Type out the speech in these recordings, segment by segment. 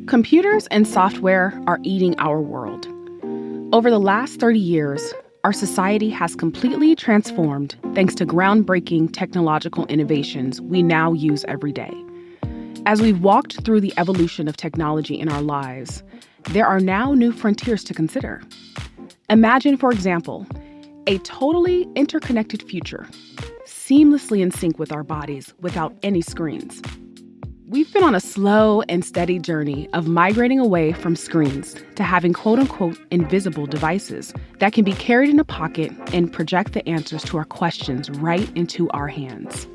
Computers and software are eating our world. Over the last 30 years, our society has completely transformed thanks to groundbreaking technological innovations we now use every day. As we've walked through the evolution of technology in our lives, there are now new frontiers to consider. Imagine, for example, a totally interconnected future, seamlessly in sync with our bodies without any screens. We've been on a slow and steady journey of migrating away from screens to having quote-unquote invisible devices that can be carried in a pocket and project the answers to our questions right into our hands.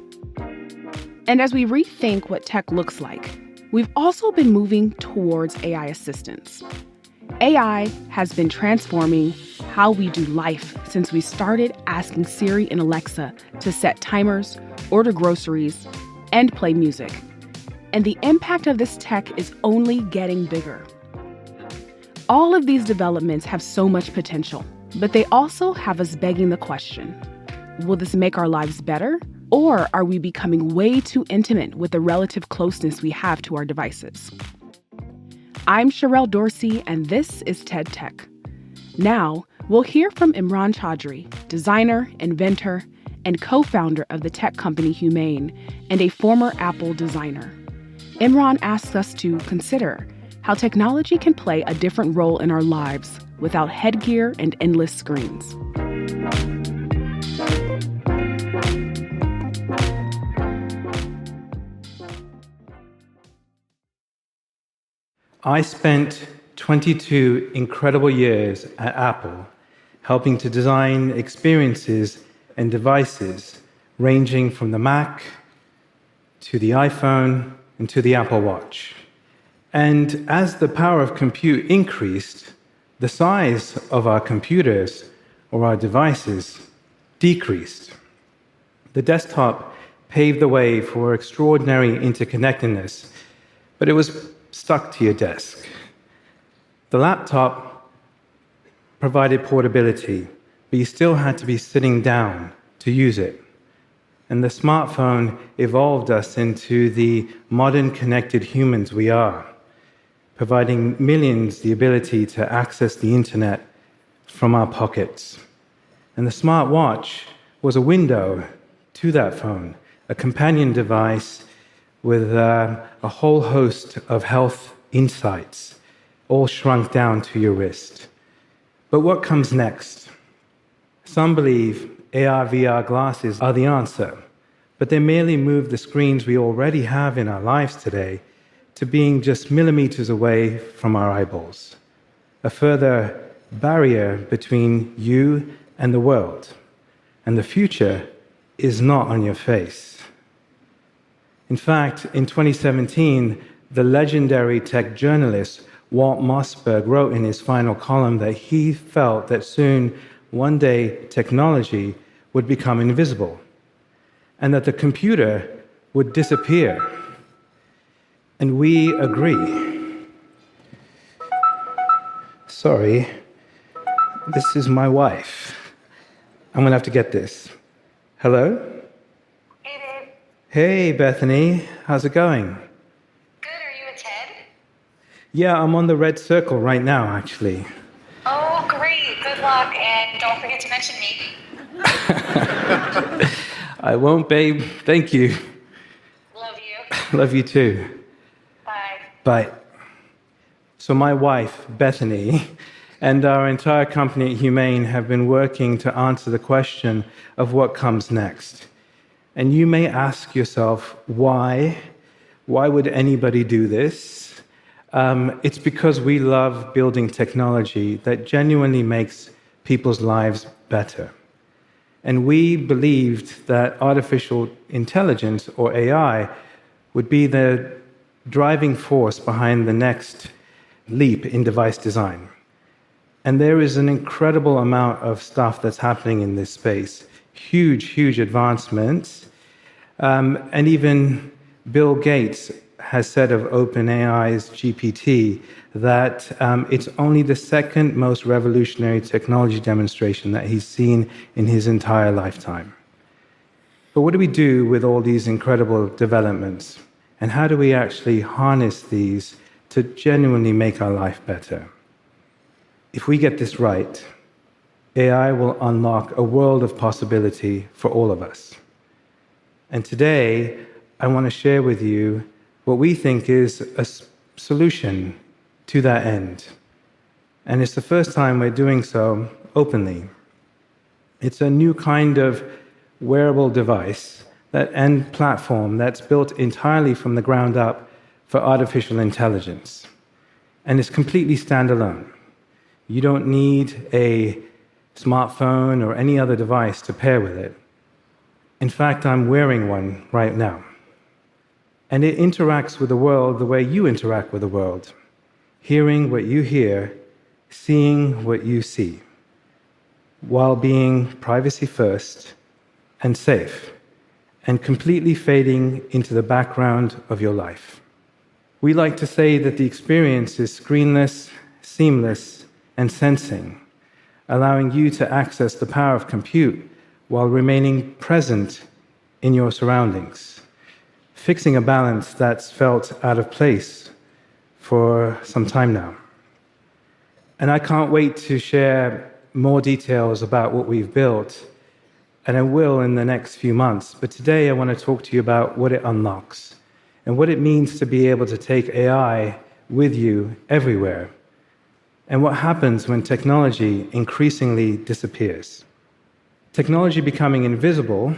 And as we rethink what tech looks like, we've also been moving towards AI assistance. AI has been transforming how we do life since we started asking Siri and Alexa to set timers, order groceries, and play music. And the impact of this tech is only getting bigger. All of these developments have so much potential, but they also have us begging the question, will this make our lives better? Or are we becoming way too intimate with the relative closeness we have to our devices? I'm Sherrell Dorsey, and this is TED Tech. Now, we'll hear from Imran Chaudhri, designer, inventor, and co-founder of the tech company Humane, and a former Apple designer. Imran asks us to consider how technology can play a different role in our lives without headgear and endless screens. I spent 22 incredible years at Apple helping to design experiences and devices ranging from the Mac to the iPhone and to the Apple Watch. And as the power of compute increased, the size of our computers or our devices decreased. The desktop paved the way for extraordinary interconnectedness, but it was stuck to your desk. The laptop provided portability, but you still had to be sitting down to use it. And the smartphone evolved us into the modern connected humans we are, providing millions the ability to access the internet from our pockets. And the smartwatch was a window to that phone, a companion device with a whole host of health insights, all shrunk down to your wrist. But what comes next? Some believe AR/VR glasses are the answer, but they merely move the screens we already have in our lives today to being just millimeters away from our eyeballs, a further barrier between you and the world. And the future is not on your face. In fact, in 2017, the legendary tech journalist Walt Mossberg wrote in his final column that he felt that soon, one day, technology would become invisible, and that the computer would disappear. And we agree. Sorry, this is my wife. I'm gonna have to get this. Hello? Hey, babe. Hey, Bethany. How's it going? Good. Are you a TED? Yeah, I'm on the red circle right now, actually. Oh, great. Good luck, and don't forget to mention me. I won't, babe. Thank you. Love you. Love you too. Bye. Bye. So my wife, Bethany, and our entire company at Humane have been working to answer the question of what comes next. And you may ask yourself, why? Why would anybody do this? It's because we love building technology that genuinely makes people's lives better. And we believed that artificial intelligence, or AI, would be the driving force behind the next leap in device design. And there is an incredible amount of stuff that's happening in this space. Huge advancements. And even Bill Gates has said of OpenAI's GPT that it's only the second most revolutionary technology demonstration that he's seen in his entire lifetime. But what do we do with all these incredible developments? And how do we actually harness these to genuinely make our life better? If we get this right, AI will unlock a world of possibility for all of us. And today, I want to share with you what we think is a solution to that end. And it's the first time we're doing so openly. It's a new kind of wearable device and platform that's built entirely from the ground up for artificial intelligence. And it's completely standalone. You don't need a smartphone or any other device to pair with it. In fact, I'm wearing one right now. And it interacts with the world the way you interact with the world, hearing what you hear, seeing what you see, while being privacy first and safe, and completely fading into the background of your life. We like to say that the experience is screenless, seamless, and sensing, allowing you to access the power of compute while remaining present in your surroundings, fixing a balance that's felt out of place for some time now. And I can't wait to share more details about what we've built, and I will in the next few months. But today I want to talk to you about what it unlocks and what it means to be able to take AI with you everywhere, and what happens when technology increasingly disappears. Technology becoming invisible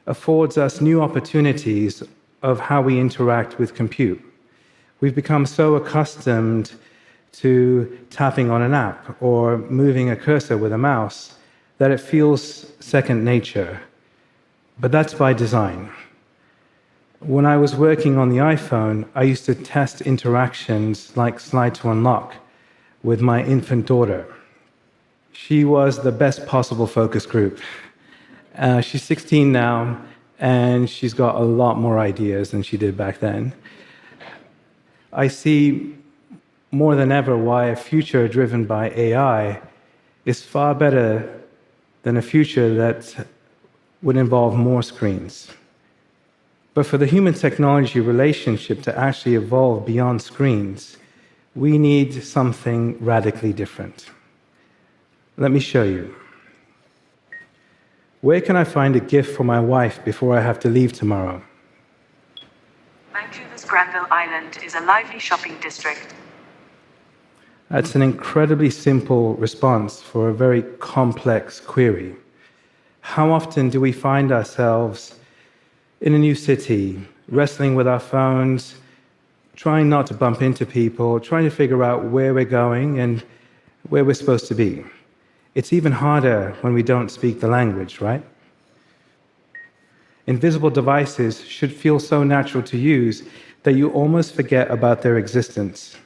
affords us new opportunities of how we interact with compute. We've become so accustomed to tapping on an app or moving a cursor with a mouse that it feels second nature. But that's by design. When I was working on the iPhone, I used to test interactions like slide to unlock with my infant daughter. She was the best possible focus group. She's 16 now, and she's got a lot more ideas than she did back then. I see more than ever why a future driven by AI is far better than a future that would involve more screens. But for the human-technology relationship to actually evolve beyond screens, we need something radically different. Let me show you. Where can I find a gift for my wife before I have to leave tomorrow? Vancouver's Granville Island is a lively shopping district. That's an incredibly simple response for a very complex query. How often do we find ourselves in a new city, wrestling with our phones, trying not to bump into people, trying to figure out where we're going and where we're supposed to be? It's even harder when we don't speak the language, right? Invisible devices should feel so natural to use that you almost forget about their existence.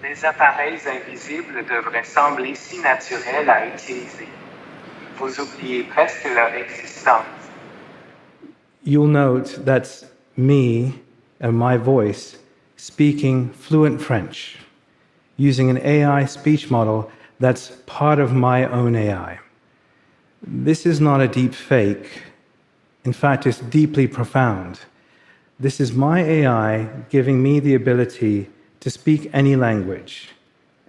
Les appareils invisibles devraient sembler si naturels à utiliser. Vous oubliez presque leur existence. You'll note that's me and my voice speaking fluent French, using an AI speech model that's part of my own AI. This is not a deep fake. In fact, it's deeply profound. This is my AI giving me the ability to speak any language,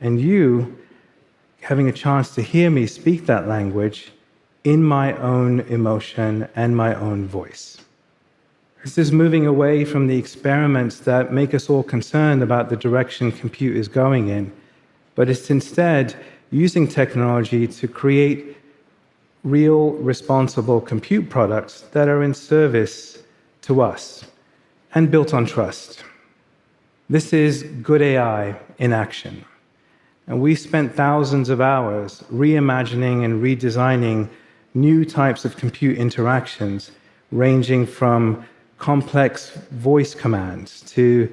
and you having a chance to hear me speak that language in my own emotion and my own voice. This is moving away from the experiments that make us all concerned about the direction compute is going in, but it's instead using technology to create real, responsible compute products that are in service to us and built on trust. This is good AI in action. And we spent thousands of hours reimagining and redesigning new types of compute interactions, ranging from complex voice commands to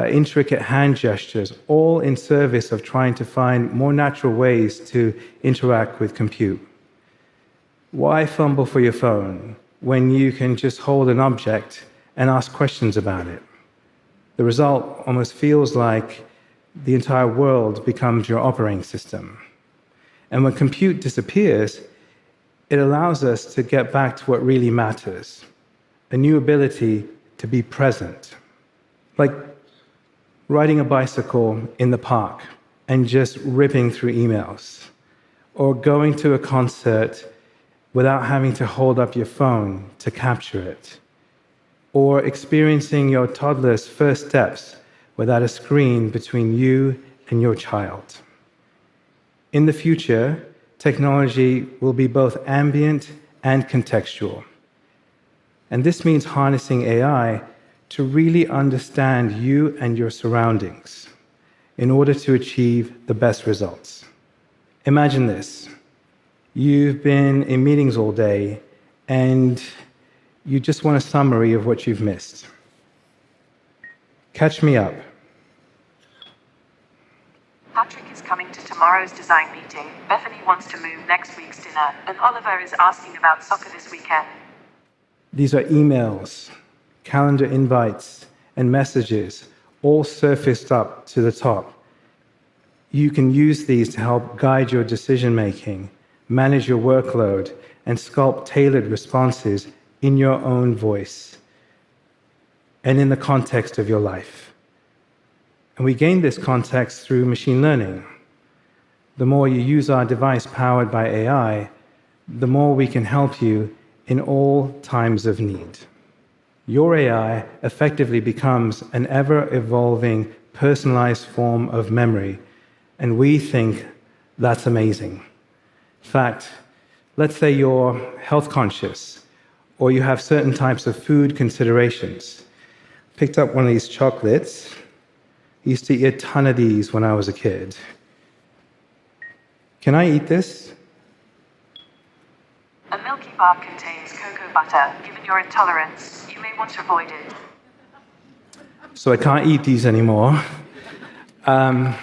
intricate hand gestures, all in service of trying to find more natural ways to interact with compute. Why fumble for your phone when you can just hold an object and ask questions about it? The result almost feels like the entire world becomes your operating system. And when compute disappears, It allows us to get back to what really matters, a new ability to be present. Like riding a bicycle in the park and just ripping through emails, or going to a concert without having to hold up your phone to capture it, or experiencing your toddler's first steps without a screen between you and your child. In the future, technology will be both ambient and contextual. And this means harnessing AI to really understand you and your surroundings in order to achieve the best results. Imagine this. You've been in meetings all day and you just want a summary of what you've missed. Catch me up. Patrick is coming to tomorrow's design meeting. Bethany wants to move next week's dinner, and Oliver is asking about soccer this weekend. These are emails, calendar invites, and messages all surfaced up to the top. You can use these to help guide your decision-making, manage your workload, and sculpt tailored responses in your own voice and in the context of your life. And we gain this context through machine learning. The more you use our device powered by AI, the more we can help you in all times of need. Your AI effectively becomes an ever-evolving, personalized form of memory, and we think that's amazing. In fact, let's say you're health conscious, or you have certain types of food considerations. Picked up one of these chocolates. I used to eat a ton of these when I was a kid. Can I eat this? A Milky Bar contains cocoa butter. Given your intolerance, you may want to avoid it. So I can't eat these anymore. But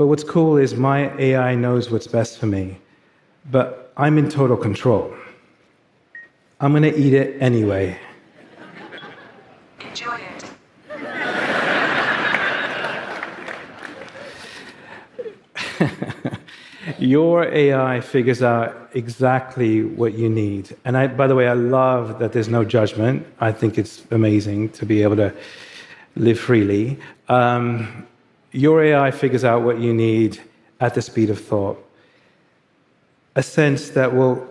what's cool is my AI knows what's best for me, but I'm in total control. I'm going to eat it anyway. Enjoy it. Your AI figures out exactly what you need. And by the way, I love that there's no judgment. I think it's amazing to be able to live freely. Your AI figures out what you need at the speed of thought, a sense that will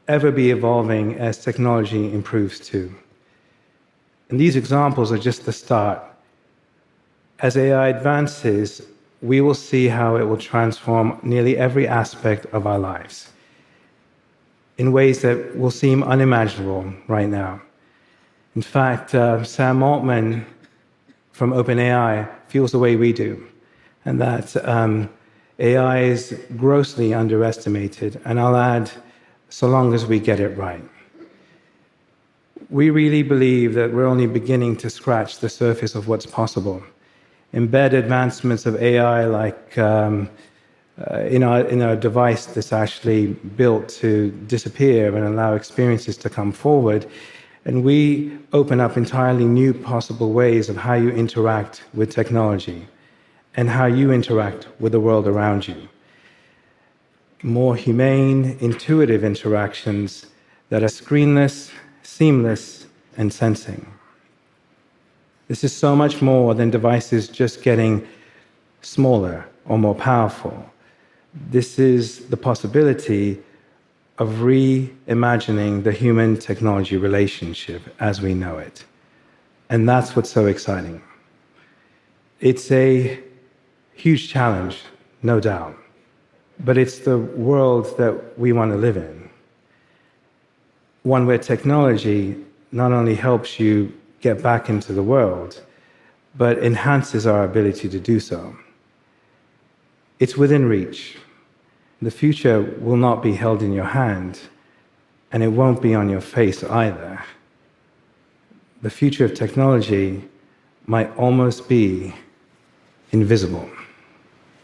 ever be evolving as technology improves too. And these examples are just the start. As AI advances, we will see how it will transform nearly every aspect of our lives in ways that will seem unimaginable right now. In fact, Sam Altman from OpenAI feels the way we do, and that AI is grossly underestimated, and I'll add, so long as we get it right. We really believe that we're only beginning to scratch the surface of what's possible. Embed advancements of AI like in our device that's actually built to disappear and allow experiences to come forward. And we open up entirely new possible ways of how you interact with technology and how you interact with the world around you. More humane, intuitive interactions that are screenless, seamless, and sensing. This is so much more than devices just getting smaller or more powerful. This is the possibility of reimagining the human-technology relationship as we know it. And that's what's so exciting. It's a huge challenge, no doubt, but it's the world that we want to live in. One where technology not only helps you get back into the world, but enhances our ability to do so. It's within reach. The future will not be held in your hand, and it won't be on your face either. The future of technology might almost be invisible.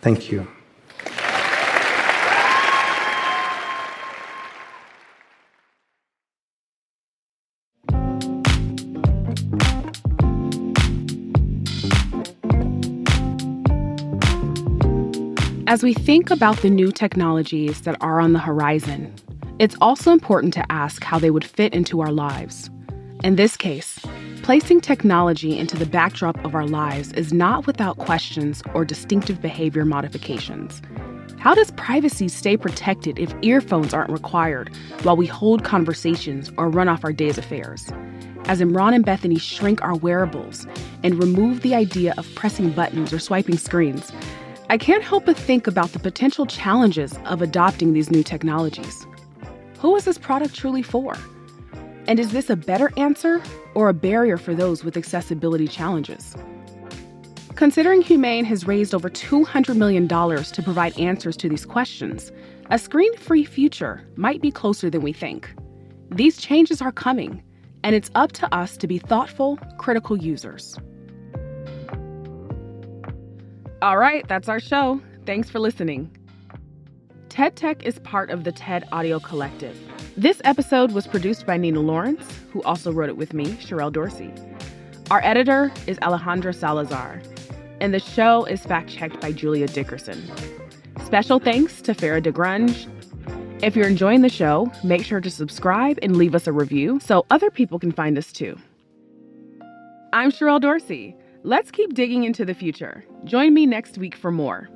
Thank you. As we think about the new technologies that are on the horizon, it's also important to ask how they would fit into our lives. In this case, placing technology into the backdrop of our lives is not without questions or distinctive behavior modifications. How does privacy stay protected if earphones aren't required while we hold conversations or run off our day's affairs? As Imran and Bethany shrink our wearables and remove the idea of pressing buttons or swiping screens, I can't help but think about the potential challenges of adopting these new technologies. Who is this product truly for? And is this a better answer or a barrier for those with accessibility challenges? Considering Humane has raised over $200 million to provide answers to these questions, a screen-free future might be closer than we think. These changes are coming, and it's up to us to be thoughtful, critical users. All right, that's our show. Thanks for listening. TED Tech is part of the TED Audio Collective. This episode was produced by Nina Lawrence, who also wrote it with me, Sherrell Dorsey. Our editor is Alejandra Salazar, and the show is fact-checked by Julia Dickerson. Special thanks to Farah DeGrunge. If you're enjoying the show, make sure to subscribe and leave us a review so other people can find us too. I'm Sherrell Dorsey. Let's keep digging into the future. Join me next week for more.